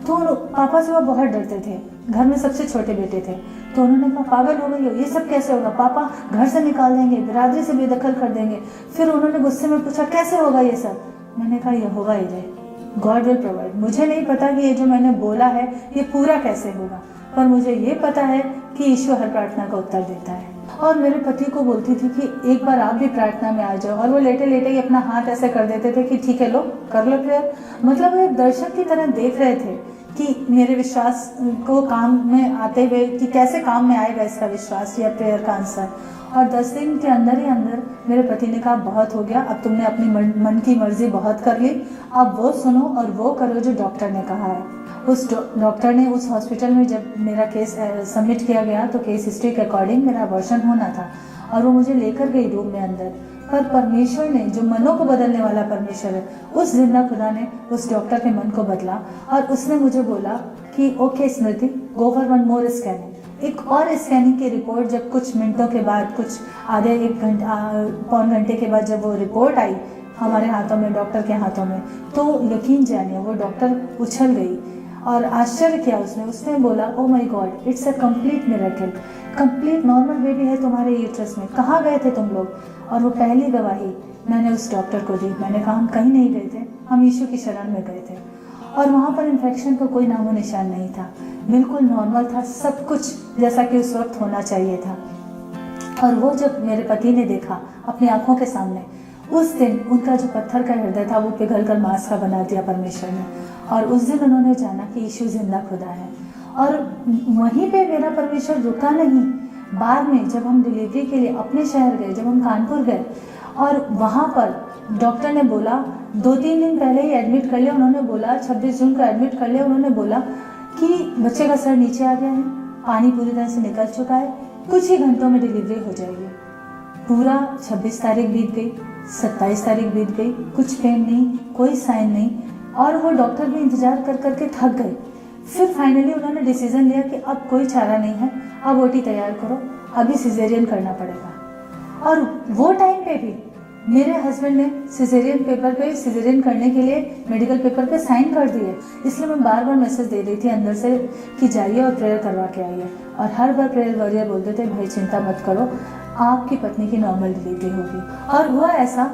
तो पापा से वो बहुत डरते थे, घर में सबसे छोटे बेटे थे। तो उन्होंने कहा पागल हो गई हो, ये सब कैसे होगा? पापा घर से निकाल देंगे, बिरादरी से बेदखल कर देंगे। फिर उन्होंने गुस्से में पूछा कैसे होगा ये सब? मैंने कहा ये होगा ही रे, गॉड विल प्रोवाइड। मुझे नहीं पता कि ये जो मैंने बोला है ये पूरा कैसे होगा, पर मुझे ये पता है कि ईश्वर हर प्रार्थना का उत्तर देता है। और मेरे पति को बोलती थी कि एक बार आप भी प्रार्थना में आ जाओ, और वो लेटे लेटे ही अपना हाथ ऐसे कर देते थे कि ठीक है लो कर लो प्रेयर। मतलब वो एक दर्शक की तरह देख रहे थे कि मेरे विश्वास को काम में आते हुए कि कैसे काम में आएगा इसका विश्वास या प्रेयर का आंसर। और 10 दिन के अंदर ही अंदर मेरे पति ने कहा बहुत हो गया, अब तुमने अपनी मन की मर्जी बहुत कर ली, अब वो सुनो और वो करो जो डॉक्टर ने कहा है। उस डॉक्टर ने उस हॉस्पिटल में जब मेरा केस सबमिट किया गया तो केस हिस्ट्री के अकॉर्डिंग मेरा अबॉर्शन होना था, और वो मुझे लेकर गई रूम में अंदर। पर परमेश्वर ने, जो मनों को बदलने वाला परमेश्वर है, उस जिंदा खुदा ने उस डॉक्टर के मन को बदला, और उसने मुझे बोला कि okay Smriti, go for one more scanning. एक और स्कैनिंग की रिपोर्ट जब कुछ मिनटों के बाद, कुछ आधे एक घंटा पौन घंटे के बाद जब वो रिपोर्ट आई हमारे हाथों में, डॉक्टर के हाथों में, तो यकीन जानिए वो डॉक्टर उछल गई और आश्चर्य किया उसने बोला oh my God, it's a complete miracle, complete normal baby है तुम्हारे यूट्रस में, कहाँ गए थे तुम लोग? और वो पहली गवाही मैंने उस डॉक्टर को दी। मैंने कहा हम कहीं नहीं गए थे, हम यीशु की शरण में गए थे, और वहाँ पर इन्फेक्शन का कोई नामो निशान नहीं था, बिल्कुल नॉर्मल था, सब कुछ जैसा कि उस वक्त होना चाहिए था। और वो जब मेरे पति ने देखा अपनी आंखों के सामने, उस दिन उनका जो पत्थर का हृदय था वो पिघल कर मांस का बना दिया परमेश्वर ने, और उस दिन उन्होंने जाना कि यीशु जिंदा खुदा है। और वहीं पे मेरा परमेश्वर रुका नहीं। बाद में जब हम डिलीवरी के लिए अपने शहर गए, जब हम कानपुर गए, और वहाँ पर डॉक्टर ने बोला 2-3 दिन पहले ही एडमिट कर लिया, उन्होंने बोला 26 जून को एडमिट कर लिया, उन्होंने बोला कि बच्चे का सर नीचे आ गया है, पानी पूरी तरह से निकल चुका है, कुछ ही घंटों में डिलीवरी हो जाएगी। पूरा 26 तारीख बीत गई, 27 तारीख बीत गई, कुछ पेन नहीं, कोई साइन नहीं, और वो डॉक्टर भी इंतजार कर करके थक गए। फिर फाइनली उन्होंने डिसीजन लिया कि अब कोई चारा नहीं है, अब ओटी तैयार करो, अभी सिजेरियन करना पड़ेगा। और वो टाइम पे भी मेरे हस्बैंड ने सिजेरियन पेपर पे, सिजेरियन करने के लिए मेडिकल पेपर पे साइन कर दिए। इसलिए मैं बार बार मैसेज दे रही थी अंदर से कि जाइए और प्रेयर करवा के आइए, और हर बार प्रेयर वॉरियर बोलते थे भाई चिंता मत करो, आपकी पत्नी की नॉर्मल डिलीवरी होगी। और हुआ ऐसा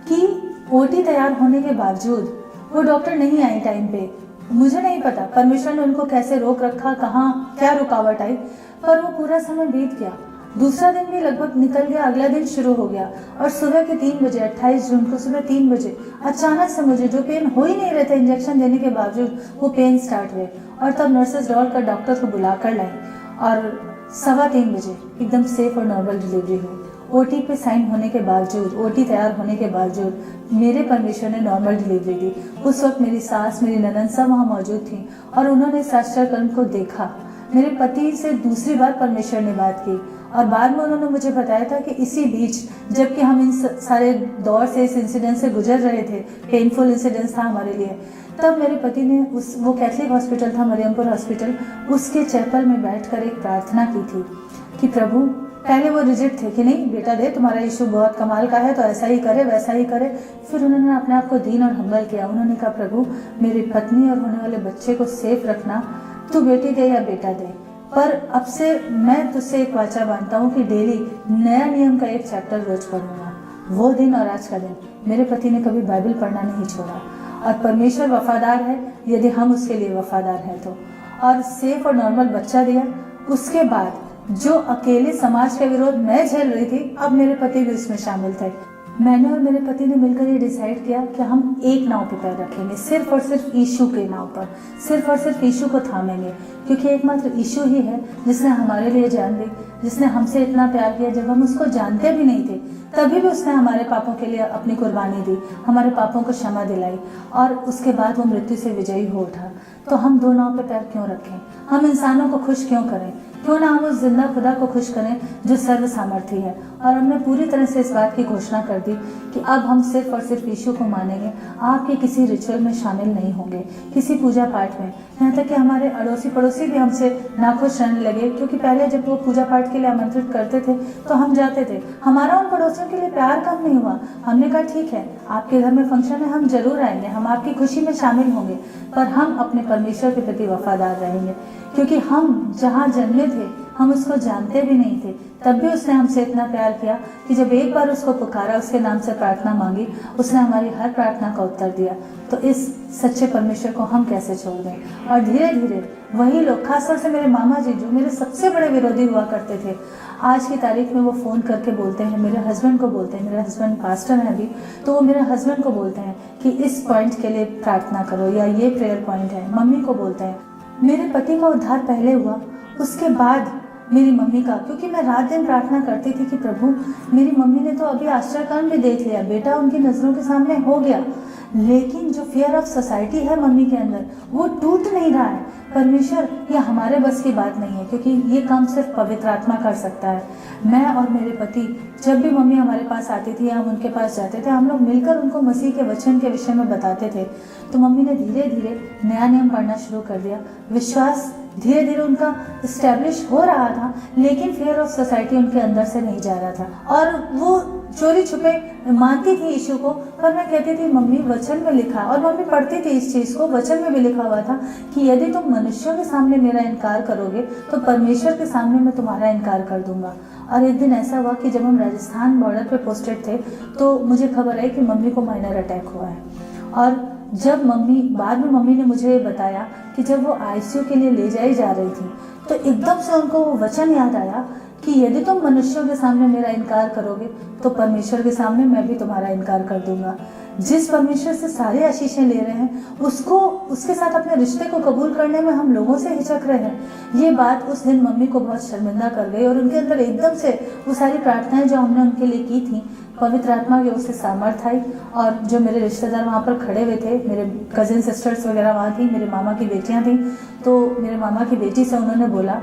कि ओटी तैयार होने के बावजूद वो डॉक्टर नहीं आई टाइम पे। मुझे नहीं पता परमेश्वर ने उनको कैसे रोक रखा, कहाँ क्या रुकावट आई, पर वो पूरा समय बीत गया। दूसरा दिन भी लगभग निकल गया, अगला दिन शुरू हो गया और सुबह के 3 बजे 28 जून को सुबह 3 बजे अचानक से मुझे जो पेन हो ही नहीं रहे थे इंजेक्शन देने के बावजूद, वो पेन स्टार्ट हुए और तब नर्सेज दौड़कर डॉक्टर को बुला कर लाई और 3:15 बजे एकदम सेफ और नॉर्मल डिलीवरी हुई। ओटी पे साइन होने के बावजूद, ओटी तैयार होने के बावजूद मेरे परमेश्वर ने नॉर्मल डिलीवरी दी। उस वक्त मेरी सास, मेरी ननद सब वहाँ मौजूद थी और उन्होंने इस आश्चर्य कर्म को देखा। मेरे पति से दूसरी बार परमेश्वर ने बात की और बाद में उन्होंने मुझे बताया था कि इसी बीच जबकि हम इन सारे दौर से, इस इंसिडेंट से गुजर रहे थे, पेनफुल इंसिडेंट था हमारे लिए, तब मेरे पति ने वो कैथलिक हॉस्पिटल था, मरियमपुर हॉस्पिटल, उसके चैपल में बैठकर एक प्रार्थना की थी कि प्रभु, पहले वो रिजिड थे कि नहीं बेटा दे, तुम्हारा यीशु बहुत कमाल का है तो ऐसा ही करे वैसा ही करे। फिर उन्होंने अपने आप को दीन और हम्बल किया। उन्होंने कहा प्रभु, मेरी पत्नी और होने वाले बच्चे को सेफ रखना, तू बेटी दे या बेटा दे, पर अब से मैं तुझसे एक वाचा बांधता हूँ कि डेली नया नियम का एक चैप्टर रोज पढ़ूंगा। वो दिन और आज का दिन मेरे पति ने कभी बाइबल पढ़ना नहीं छोड़ा और परमेश्वर वफादार है यदि हम उसके लिए वफादार हैं तो। और सेफ और नॉर्मल बच्चा दिया। उसके बाद जो अकेले समाज के विरोध मैं झेल रही थी, अब मेरे पति भी इसमें शामिल थे। मैंने और मेरे पति ने मिलकर ये डिसाइड किया कि हम एक नाव पे पैर रखेंगे, सिर्फ और सिर्फ यीशु के नाव पर, सिर्फ और सिर्फ यीशु को थामेंगे, क्योंकि एकमात्र यीशु ही है जिसने हमारे लिए जान दी, जिसने हमसे इतना प्यार किया। जब हम उसको जानते भी नहीं थे तभी भी उसने हमारे पापों के लिए अपनी कुर्बानी दी, हमारे पापों को क्षमा दिलाई और उसके बाद वो मृत्यु से विजयी हो उठा। तो हम दो नाव पे पैर क्यों रखें? हम इंसानों को खुश क्यों करें? क्यों ना हम उस जिंदा खुदा को खुश करें जो सर्व सामर्थी है। और हमने पूरी तरह से इस बात की घोषणा कर दी कि अब हम सिर्फ और सिर्फ यीशु को मानेंगे, आपके किसी रिचुअल में शामिल नहीं होंगे, किसी पूजा पाठ में। यहाँ तक कि हमारे अड़ोसी पड़ोसी भी हमसे नाखुश रहने लगे, क्योंकि पहले जब वो पूजा पाठ के लिए आमंत्रित करते थे तो हम जाते थे। हमारा उन पड़ोसियों के लिए प्यार कम नहीं हुआ। हमने कहा ठीक है, आपके घर में फंक्शन है, हम जरूर आएंगे, हम आपकी खुशी में शामिल होंगे, पर हम अपने परमेश्वर के प्रति वफादार रहेंगे, क्योंकि हम जहाँ जन्मे थे हम उसको जानते भी नहीं थे, तब भी उसने हमसे इतना प्यार किया कि जब एक बार उसको पुकारा, उसके नाम से प्रार्थना मांगी, उसने हमारी हर प्रार्थना का उत्तर दिया। तो इस सच्चे परमेश्वर को हम कैसे छोड़ दें? और धीरे धीरे वही लोग, खासतौर से मेरे मामा जी जो मेरे सबसे बड़े विरोधी हुआ करते थे, आज की तारीख में वो फ़ोन करके बोलते हैं, मेरे हस्बैंड को बोलते हैं, मेरे हस्बैंड पास्टर हैं अभी, तो वो मेरे हस्बैंड को बोलते हैं कि इस पॉइंट के लिए प्रार्थना करो या ये प्रेयर पॉइंट है। मम्मी को बोलते हैं। मेरे पति का उद्धार पहले हुआ, उसके बाद मेरी मम्मी का, क्योंकि मैं रात दिन प्रार्थना करती थी कि प्रभु, मेरी मम्मी ने तो अभी आश्चर्य कर्म भी देख लिया, बेटा उनकी नज़रों के सामने हो गया, लेकिन जो फियर ऑफ सोसाइटी है मम्मी के अंदर वो टूट नहीं रहा है। परमेश्वर, ये हमारे बस की बात नहीं है, क्योंकि ये काम सिर्फ पवित्र आत्मा कर सकता है। मैं और मेरे पति जब भी मम्मी हमारे पास आती थी या हम उनके पास जाते थे, हम लोग मिलकर उनको मसीह के वचन के विषय में बताते थे। तो मम्मी ने धीरे धीरे नया नियम पढ़ना शुरू कर दिया। विश्वास धीरे धीरे उनका इस्टेब्लिश हो रहा था, लेकिन फियर ऑफ सोसाइटी उनके अंदर से नहीं जा रहा था और वो चोरी छुपे मानती थी यीशु को। पर मैं कहती थी मम्मी वचन में लिखा, और मम्मी पढ़ती थी इस चीज़ को, वचन में भी लिखा हुआ था कि यदि तुम मनुष्यों के सामने मेरा इनकार करोगे तो परमेश्वर के सामने मैं तुम्हारा इनकार कर दूंगा। और एक दिन ऐसा हुआ कि जब हम राजस्थान बॉर्डर पे पोस्टेड थे तो मुझे खबर आई कि मम्मी को माइनर अटैक हुआ है। और जब बाद में मम्मी ने मुझे बताया कि जब वो आईसीयू के लिए ले जाई जा रही थी तो एकदम से उनको वो वचन याद आया कि यदि तुम मनुष्यों के सामने मेरा इनकार करोगे तो परमेश्वर के सामने मैं भी तुम्हारा इनकार कर दूंगा। जिस परमेश्वर से सारी आशीषें ले रहे हैं उसके साथ अपने रिश्ते को कबूल करने में हम लोगों से हिचक रहे हैं। ये बात उस दिन मम्मी को बहुत शर्मिंदा कर गई और उनके अंदर एकदम से वो सारी प्रार्थनाएं जो हमने उनके लिए की थी, पवित्र आत्मा की ओर से सामर्थ आई। और जो मेरे रिश्तेदार वहाँ पर खड़े हुए थे, मेरे कजिन सिस्टर्स वगैरह वहाँ थी, मेरे मामा की बेटियाँ थी, तो मेरे मामा की बेटी से उन्होंने बोला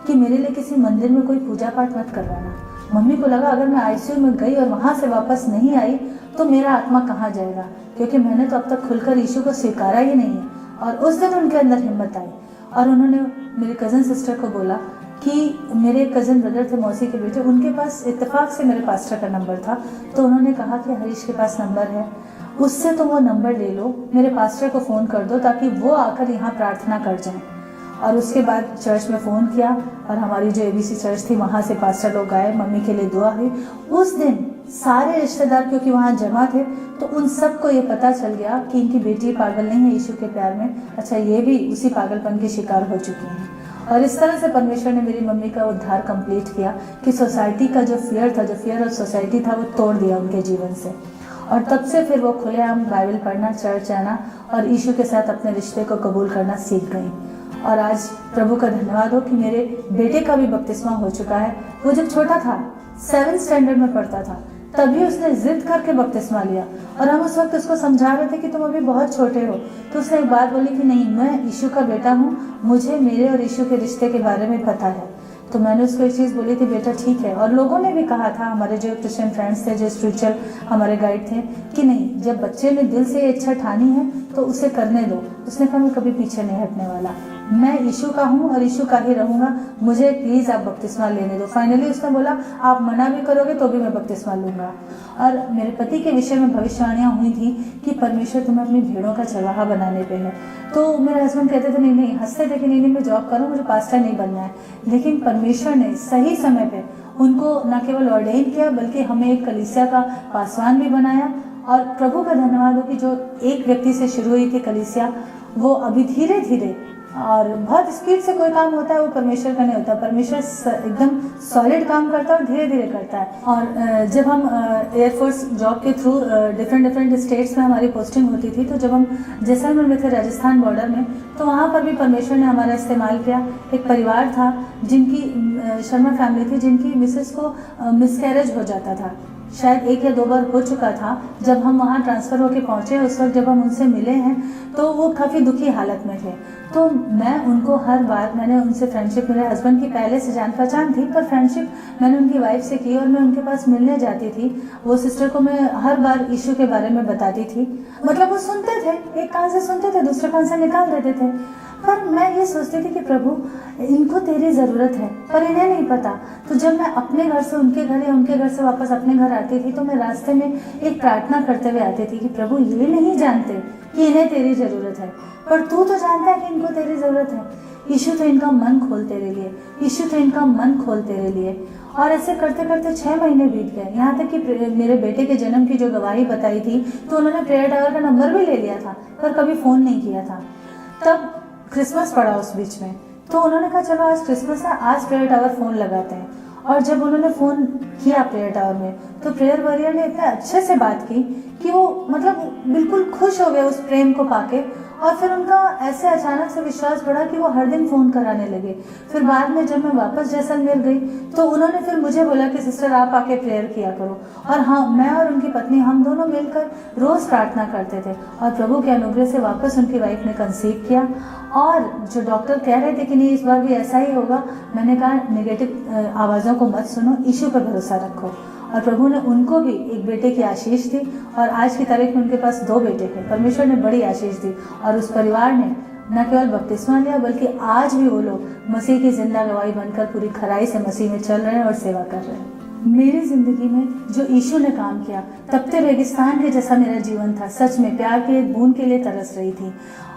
कि मेरे लिए किसी मंदिर में कोई पूजा पाठ मत करवाना। मम्मी को लगा अगर मैं आईसीयू में गई और वहाँ से वापस नहीं आई तो मेरा आत्मा कहाँ जाएगा, क्योंकि मैंने तो अब तक खुलकर यीशु को स्वीकारा ही नहीं है। और उस दिन उनके अंदर हिम्मत आई और उन्होंने मेरे कज़न सिस्टर को बोला कि मेरे कज़न ब्रदर थे, मौसी के बेटे, उनके पास इत्तेफाक से मेरे पास्टर का नंबर था, तो उन्होंने कहा कि हरीश के पास नंबर है, उससे तुम वो नंबर ले लो, मेरे पास्टर को फ़ोन कर दो ताकि वो आकर यहाँ प्रार्थना कर जाएं। और उसके बाद चर्च में फ़ोन किया और हमारी जो एबीसी चर्च थी वहाँ से पास्टर लोग आए, मम्मी के लिए दुआ हुई। उस दिन सारे रिश्तेदार क्योंकि वहाँ जमा थे तो उन सबको ये पता चल गया कि इनकी बेटी पागल नहीं है यीशु के प्यार में, अच्छा ये भी उसी पागलपन की शिकार हो चुकी हैं। और इस तरह से परमेश्वर ने मेरी मम्मी का उद्धार कंप्लीट किया कि सोसाइटी का जो फियर ऑफ सोसाइटी था वो तोड़ दिया उनके जीवन से। और तब से फिर वो खुलेआम बाइबल पढ़ना, चर्च जाना और यीशु के साथ अपने रिश्ते को कबूल करना सीख गई। और आज प्रभु का धन्यवाद हो कि मेरे बेटे का भी बपतिस्मा हो चुका है। वो जब छोटा था, 7th स्टैंडर्ड में पढ़ता था, तभी उसने जिद करके बपतिस्मा लिया। और हम उस वक्त उसको समझा रहे थे कि तुम अभी बहुत छोटे हो, तो उसने एक बात बोली कि नहीं, मैं यीशु का बेटा हूँ, मुझे मेरे और यीशु के रिश्ते के बारे में पता है। तो मैंने उसको एक चीज़ बोली थी, बेटा ठीक है। और लोगों ने भी कहा था, हमारे जो क्रिश्चियन फ्रेंड्स थे, जो स्पिरिचुअल हमारे गाइड थे, कि नहीं, जब बच्चे ने दिल से इच्छा ठानी है तो उसे करने दो। उसने कहा मैं कभी पीछे नहीं हटने वाला, मैं यीशु का हूँ और यीशु का ही रहूंगा, मुझे प्लीज आप बपतिस्मा लेने दो। फाइनली उसने बोला आप मना भी करोगे तो भी मैं बपतिस्मा लूंगा। और मेरे पति के विषय में भविष्यवाणियां हुई थी कि परमेश्वर तुम्हें अपनी भेड़ों का चरवाहा बनाने पे है। तो मेरे हस्बैंड कहते थे नहीं, हंसते थे कि नहीं मैं जॉब करूँ, मुझे पास्टर नहीं बनना है। लेकिन परमेश्वर ने सही समय पे उनको न केवल ऑर्डेन किया बल्कि हमें एक कलीसिया का पासवान भी बनाया। और प्रभु का धन्यवाद हो कि जो एक व्यक्ति से शुरू हुई थी कलीसिया, वो अभी धीरे धीरे, और बहुत स्पीड से कोई काम होता है वो परमेश्वर का नहीं होता। परमेश्वर एकदम सॉलिड काम करता है और धीरे धीरे करता है। और जब हम एयरफोर्स जॉब के थ्रू डिफरेंट स्टेट्स में हमारी पोस्टिंग होती थी, तो जब हम जैसलमेर में थे, राजस्थान बॉर्डर में, तो वहाँ पर भी परमेश्वर ने हमारा इस्तेमाल किया। एक परिवार था जिनकी शर्मा फैमिली थी, जिनकी मिसेस को मिसकैरेज हो जाता था, शायद 1 या 2 बार हो चुका था। जब हम वहाँ ट्रांसफ़र होके पहुँचे, उस वक्त जब हम उनसे मिले हैं तो वो काफ़ी दुखी हालत में थे। तो मैं उनको हर बार, मैंने उनसे फ्रेंडशिप, मेरे हस्बैंड की पहले से जान पहचान थी, पर फ्रेंडशिप मैंने उनकी वाइफ से की और मैं उनके पास मिलने जाती थी। वो सिस्टर को मैं हर बार यीशु के बारे में बताती थी। मतलब वो सुनते थे, एक कान से सुनते थे, दूसरे कान से निकाल देते थे। पर मैं ये सोचती थी कि प्रभु इनको तेरी ज़रूरत है, पर इन्हें नहीं पता। तो जब मैं अपने घर से उनके घर या उनके घर से वापस अपने घर आती थी, तो मैं रास्ते में एक प्रार्थना करते हुए आती थी कि प्रभु ये नहीं जानते कि इन्हें तेरी ज़रूरत है, पर तू तो जानता है कि इनको तेरी ज़रूरत है। यीशु तो इनका मन खोल तेरे लिए, यीशु तो इनका मन खोल तेरे लिए। और ऐसे करते करते 6 महीने बीत गए। यहाँ तक कि मेरे बेटे के जन्म की जो गवाही बताई थी, तो उन्होंने प्रेयर टावर का नंबर भी ले लिया था, पर कभी फ़ोन नहीं किया था। तब क्रिसमस पड़ा उस बीच में, तो उन्होंने कहा चलो आज क्रिसमस है, आज प्रेयर टावर फ़ोन लगाते हैं। और जब उन्होंने फ़ोन किया प्रेयर टावर में, तो प्रेयर वॉरियर ने इतने अच्छे से बात की कि वो मतलब बिल्कुल खुश हो गए उस प्रेम को पाके। और फिर उनका ऐसे अचानक से विश्वास बढ़ा कि वो हर दिन फ़ोन कराने लगे। फिर बाद में जब मैं वापस जैसलमेर गई, तो उन्होंने फिर मुझे बोला कि सिस्टर आप आके प्रेयर किया करो। और हाँ, मैं और उनकी पत्नी, हम दोनों मिलकर रोज़ प्रार्थना करते थे। और प्रभु के अनुग्रह से वापस उनकी वाइफ ने कंसीव किया। और जो डॉक्टर कह रहे थे कि नहीं इस बार भी ऐसा ही होगा, मैंने कहा नेगेटिव आवाज़ों को मत सुनो, यीशु पर भरोसा रखो। और प्रभु ने उनको भी एक बेटे की आशीष दी। और आज की तारीख में उनके पास 2 बेटे थे। परमेश्वर ने बड़ी आशीष दी और उस परिवार ने न केवल बपतिस्मा लिया, बल्कि आज भी वो लोग मसीह की जिंदा गवाही बनकर पूरी खराई से मसीह में चल रहे हैं और सेवा कर रहे हैं। मेरी जिंदगी में जो यीशु ने काम किया, तपते रेगिस्तान के जैसा मेरा जीवन था। सच में प्यार के बूंद के लिए तरस रही थी।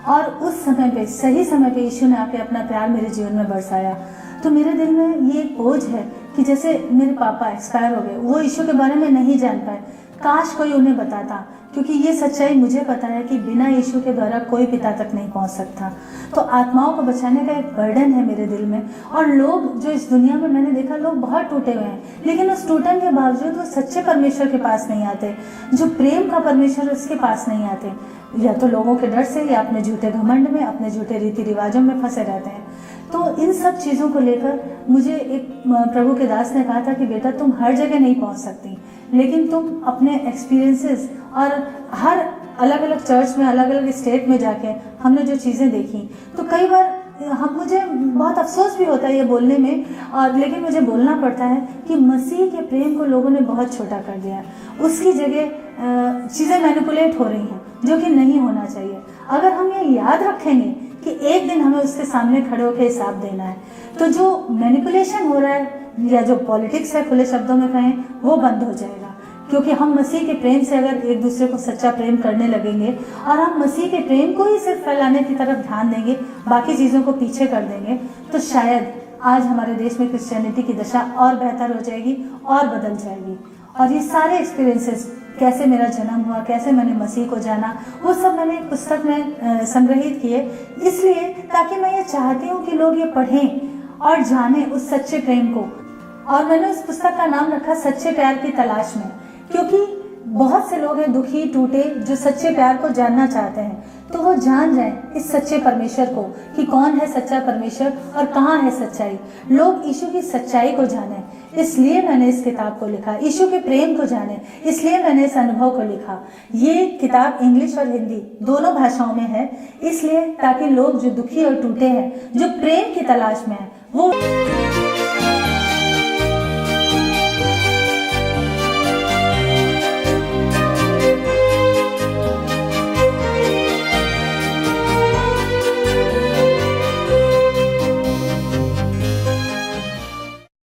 और उस समय पे, सही समय पे यीशु ने आके अपना प्यार मेरे जीवन में बरसाया। तो मेरे दिल में ये एक बोझ है कि जैसे मेरे पापा एक्सपायर हो गए, वो यीशु के बारे में नहीं जान पाए, काश कोई उन्हें बताता। क्योंकि ये सच्चाई मुझे पता है कि बिना यीशु के द्वारा कोई पिता तक नहीं पहुंच सकता। तो आत्माओं को बचाने का एक बर्डन है मेरे दिल में। और लोग जो इस दुनिया में, मैंने देखा लोग बहुत टूटे हुए हैं, लेकिन उस टूटन के बावजूद वो सच्चे परमेश्वर के पास नहीं आते। जो प्रेम का परमेश्वर, उसके पास नहीं आते, या तो लोगों के डर से, या अपने झूठे घमंड में, अपने झूठे रीति रिवाजों में फंसे रहते हैं। तो इन सब चीज़ों को लेकर मुझे एक प्रभु के दास ने कहा था कि बेटा तुम हर जगह नहीं पहुंच सकती, लेकिन तुम अपने एक्सपीरियंसेस और हर अलग अलग चर्च में, अलग अलग स्टेट में जाके हमने जो चीज़ें देखी, तो कई बार मुझे बहुत अफसोस भी होता है ये बोलने में, और लेकिन मुझे बोलना पड़ता है कि मसीह के प्रेम को लोगों ने बहुत छोटा कर दिया। उसकी जगह चीज़ें मैनिपुलेट हो रही हैं, जो कि नहीं होना चाहिए। अगर हम ये याद रखेंगे कि एक दिन हमें उसके सामने खड़े होकर हिसाब देना है, तो जो मैनिपुलेशन हो रहा है या जो पॉलिटिक्स है, खुले शब्दों में कहें, वो बंद हो जाएगा। क्योंकि हम मसीह के प्रेम से अगर एक दूसरे को सच्चा प्रेम करने लगेंगे और हम मसीह के प्रेम को ही सिर्फ फैलाने की तरफ ध्यान देंगे, बाकी चीज़ों को पीछे कर देंगे, तो शायद आज हमारे देश में क्रिश्चियनिटी की दशा और बेहतर हो जाएगी और बदल जाएगी। और ये सारे एक्सपीरियंसेस कैसे मेरा जन्म हुआ, कैसे मैंने मसीह को जाना, वो सब मैंने एक पुस्तक में संग्रहित किए, इसलिए ताकि मैं ये चाहती हूँ कि लोग ये पढ़ें और जानें उस सच्चे प्रेम को। और मैंने उस पुस्तक का नाम रखा सच्चे प्यार की तलाश में, क्योंकि बहुत से लोग हैं दुखी टूटे जो सच्चे प्यार को जानना चाहते हैं, तो वो जान जाएं इस सच्चे परमेश्वर को कि कौन है सच्चा परमेश्वर और कहाँ है सच्चाई। लोग यीशु की सच्चाई को जाने, इसलिए मैंने इस किताब को लिखा। यीशु के प्रेम को जाने, इसलिए मैंने इस अनुभव को लिखा। ये किताब इंग्लिश और हिंदी दोनों भाषाओं में है, इसलिए ताकि लोग जो दुखी और टूटे हैं, जो प्रेम की तलाश में हैं, वो